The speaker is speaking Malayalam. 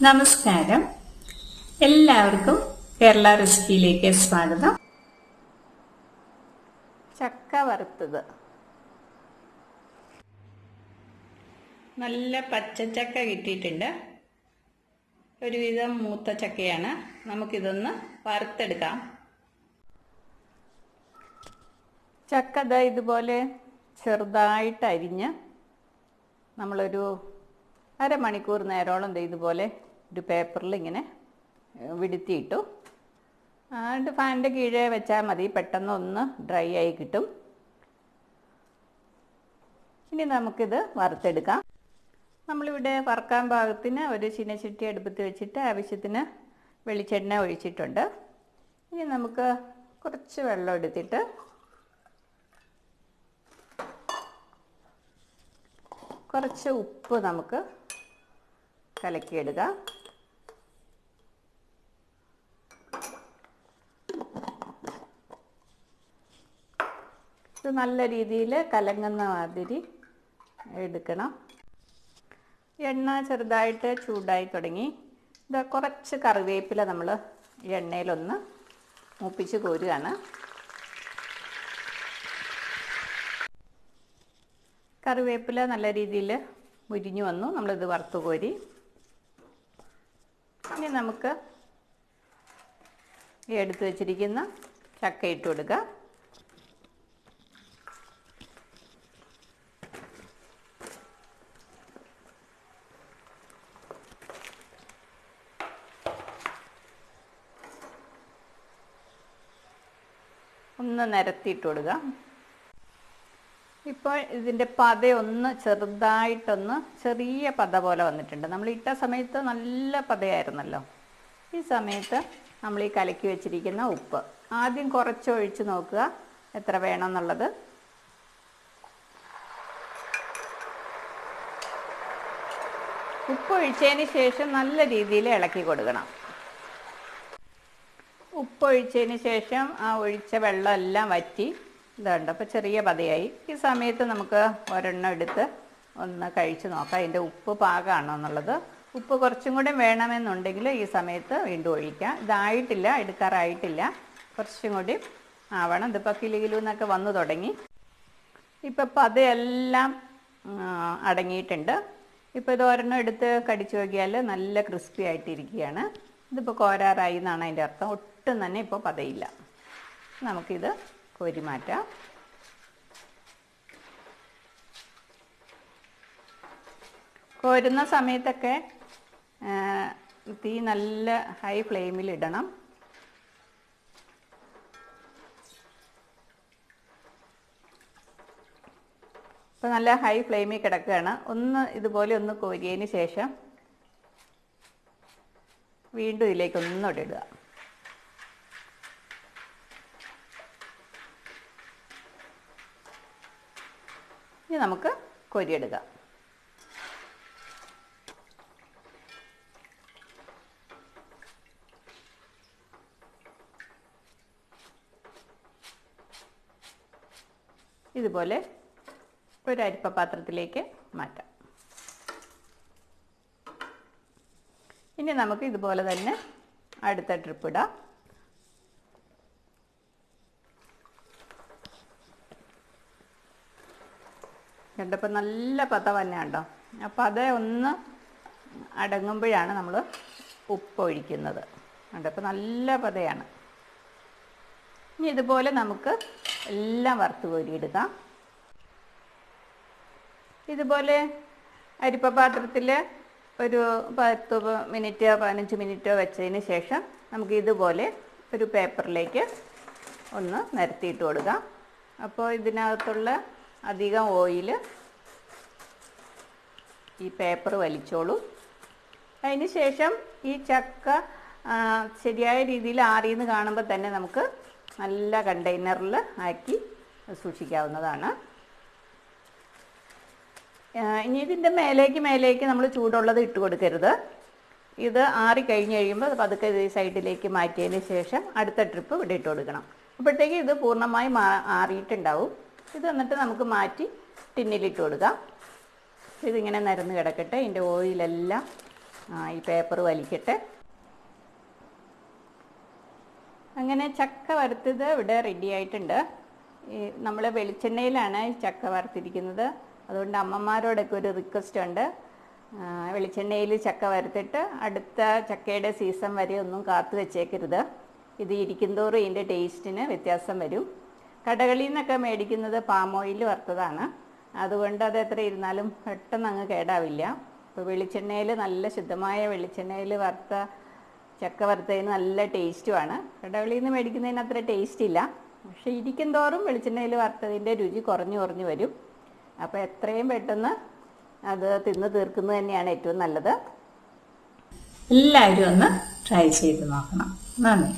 നമസ്കാരം, എല്ലാവർക്കും കേരള റെസിപ്പിയിലേക്ക് സ്വാഗതം. ചക്ക വറുത്തത്, നല്ല പച്ചച്ചക്ക കിട്ടിയിട്ടുണ്ട്. ഒരുവിധം മൂത്ത ചക്കയാണ്. നമുക്കിതൊന്ന് വറുത്തെടുക്കാം. ചക്ക ഇതുപോലെ ചെറുതായിട്ട് അരിഞ്ഞ് നമ്മളൊരു അരമണിക്കൂർ നേരോളം ഇതുപോലെ ഒരു പേപ്പറിൽ ഇങ്ങനെ വിടുത്തിയിട്ടു. എന്നിട്ട് ഫാനിൻ്റെ കീഴേ വെച്ചാൽ മതി, പെട്ടെന്ന് ഒന്ന് ഡ്രൈ ആയി കിട്ടും. ഇനി നമുക്കിത് വറുത്തെടുക്കാം. നമ്മളിവിടെ വറുക്കാൻ പാകത്തിന് ഒരു ചീനച്ചട്ടി അടുപ്പത്ത് വെച്ചിട്ട് ആവശ്യത്തിന് വെളിച്ചെണ്ണ ഒഴിച്ചിട്ടുണ്ട്. ഇനി നമുക്ക് കുറച്ച് വെള്ളം എടുത്തിട്ട് കുറച്ച് ഉപ്പ് നമുക്ക് കലക്കിയെടുക്കാം. ഇത് നല്ല രീതിയിൽ കലങ്ങുന്ന മാതിരി എടുക്കണം. എണ്ണ ചെറുതായിട്ട് ചൂടായി തുടങ്ങി. ഇത് കുറച്ച് കറിവേപ്പില നമ്മൾ എണ്ണയിലൊന്ന് മൂപ്പിച്ച് കോരുകയാണ്. കറിവേപ്പില നല്ല രീതിയിൽ മുരിഞ്ഞു വന്നു. നമ്മളിത് വറുത്ത് കോരി. ഇനി നമുക്ക് ഈ എടുത്ത് വെച്ചിരിക്കുന്ന ചക്ക ഇട്ട് കൊടുക്കുക. ഒന്ന് നിരത്തിയിട്ട് കൊടുക്കുക. ഇപ്പോൾ ഇതിൻ്റെ പതയൊന്ന് ചെറുതായിട്ടൊന്ന് ചെറിയ പത പോലെ വന്നിട്ടുണ്ട്. നമ്മൾ ഇട്ട സമയത്ത് നല്ല പതയായിരുന്നല്ലോ. ഈ സമയത്ത് നമ്മൾ ഈ കലക്കി വെച്ചിരിക്കുന്ന ഉപ്പ് ആദ്യം കുറച്ച് ഒഴിച്ച് നോക്കുക എത്ര വേണമെന്നുള്ളത്. ഉപ്പ് ഒഴിച്ചതിന് ശേഷം നല്ല രീതിയിൽ ഇളക്കി കൊടുക്കണം. ഉപ്പ് ഒഴിച്ചതിന് ശേഷം ആ ഒഴിച്ച വെള്ളമെല്ലാം വറ്റി ഇതുണ്ട്. അപ്പോൾ ചെറിയ പതയായി. ഈ സമയത്ത് നമുക്ക് ഒരെണ്ണം എടുത്ത് ഒന്ന് കഴിച്ച് നോക്കാം അതിൻ്റെ ഉപ്പ് പാകമാണോ എന്നുള്ളത്. ഉപ്പ് കുറച്ചും കൂടെ വേണമെന്നുണ്ടെങ്കിൽ ഈ സമയത്ത് വീണ്ടും ഒഴിക്കാം. ഇതായിട്ടില്ല, എടുക്കാറായിട്ടില്ല, കുറച്ചും കൂടി ആവണം. ഇതിപ്പോൾ കിലു എന്നൊക്കെ വന്നു തുടങ്ങി. ഇപ്പം പതയെല്ലാം അടങ്ങിയിട്ടുണ്ട്. ഇപ്പോൾ ഇത് ഒരെണ്ണം എടുത്ത് കടിച്ചു നോക്കിയാൽ നല്ല ക്രിസ്പി ആയിട്ടിരിക്കുകയാണ്. ഇതിപ്പോൾ കോരാറായി എന്നാണ് അതിൻ്റെ അർത്ഥം. ഒട്ടും തന്നെ ഇപ്പോൾ പതയില്ല. നമുക്കിത് കോരി മാറ്റാം. കോരുന്ന സമയത്തൊക്കെ തീ നല്ല ഹൈ ഫ്ലെയിമിൽ ഇടണം. ഇപ്പോൾ നല്ല ഹൈ ഫ്ലെയിമിൽ കിടക്കുകയാണ്. ഒന്ന് ഇതുപോലെ ഒന്ന് കോരിയതിന് ശേഷം വീണ്ടും ഇതിലേക്ക് ഒന്നുകൂടെ ഇടുക. ഇനി നമുക്ക് കോരിയെടുക്കാം. ഇതുപോലെ ഒരു അരിപ്പ പാത്രത്തിലേക്ക് മാറ്റാം. ഇനി നമുക്ക് ഇതുപോലെ തന്നെ അടുത്ത ട്രിപ്പ് ഇടാം. കണ്ടപ്പോൾ നല്ല പത തന്നെ ഉണ്ടോ? അപ്പോൾ അത് ഒന്ന് അടങ്ങുമ്പോഴാണ് നമ്മൾ ഉപ്പ് ഒഴിക്കുന്നത്. കണ്ടപ്പോൾ നല്ല പതയാണ്. ഇനി ഇതുപോലെ നമുക്ക് എല്ലാം വറുത്ത് കോരിയെടുക്കാം. ഇതുപോലെ അരിപ്പ പാത്രത്തിൽ ഒരു 10 മിനിറ്റോ 15 മിനിറ്റോ വെച്ചതിന് ശേഷം നമുക്ക് ഇതുപോലെ ഒരു പേപ്പറിലേക്ക് ഒന്ന് നിരത്തിയിട്ട് കൊടുക്കാം. അപ്പോൾ ഇതിനകത്തുള്ള അധികം ഓയിൽ ഈ പേപ്പർ വലിച്ചോളൂ. അതിന് ശേഷം ഈ ചക്ക ശരിയായ രീതിയിൽ ആറിയെന്ന് കാണുമ്പോൾ തന്നെ നമുക്ക് നല്ല കണ്ടെയ്നറിൽ ആക്കി സൂക്ഷിക്കാവുന്നതാണ്. ഇനി ഇതിൻ്റെ മേലേക്ക് നമ്മൾ ചൂടുള്ളത് ഇട്ട് കൊടുക്കരുത്. ഇത് ആറി കഴിഞ്ഞ് കഴിയുമ്പോൾ പതുക്കെ ഈ സൈഡിലേക്ക് മാറ്റിയതിന് ശേഷം അടുത്ത ട്രിപ്പ് ഇവിടെ ഇട്ട് കൊടുക്കണം. അപ്പോഴത്തേക്ക് ഇത് പൂർണ്ണമായും ആറിയിട്ടുണ്ടാവും. ഇത് എന്നിട്ട് നമുക്ക് മാറ്റി ടിന്നിലിട്ട് കൊടുക്കാം. ഇതിങ്ങനെ നിരന്ന് കിടക്കട്ടെ. ഇതിൻ്റെ ഓയിലെല്ലാം ഈ പേപ്പർ വലിക്കട്ടെ. അങ്ങനെ ചക്ക വറുത്തത് ഇവിടെ റെഡി ആയിട്ടുണ്ട്. നമ്മൾ വെളിച്ചെണ്ണയിലാണ് ചക്ക വറുത്തിരിക്കുന്നത്. അതുകൊണ്ട് അമ്മമാരോടൊക്കെ ഒരു റിക്വസ്റ്റ് ഉണ്ട്, വെളിച്ചെണ്ണയിൽ ചക്ക വറുത്തിട്ട് അടുത്ത ചക്കയുടെ സീസൺ വരെ ഒന്നും കാത്തു വെച്ചേക്കരുത്. ഇത് ഇരിക്കുന്തോറും ഇതിൻ്റെ ടേസ്റ്റിന് വ്യത്യാസം വരും. കടകളിൽ നിന്നൊക്കെ മേടിക്കുന്നത് പാം ഓയിൽ വറുത്തതാണ്. അതുകൊണ്ട് അത് എത്ര ഇരുന്നാലും പെട്ടെന്ന് അങ്ങ് കേടാവില്ല. അപ്പോൾ വെളിച്ചെണ്ണയിൽ, നല്ല ശുദ്ധമായ വെളിച്ചെണ്ണയിൽ വറുത്ത ചക്ക വറുത്തതിന് നല്ല ടേസ്റ്റുമാണ്. കടകളിൽ നിന്ന് മേടിക്കുന്നതിന് അത്ര ടേസ്റ്റ് ഇല്ല. പക്ഷേ ഇരിക്കുന്തോറും വെളിച്ചെണ്ണയിൽ വറുത്തതിൻ്റെ രുചി കുറഞ്ഞു കുറഞ്ഞു വരും. അപ്പോൾ എത്രയും പെട്ടെന്ന് അത് തിന്ന് തീർക്കുന്നത് തന്നെയാണ് ഏറ്റവും നല്ലത്. എല്ലാവരും ഒന്ന് ട്രൈ ചെയ്ത് നോക്കണം. നന്ദി.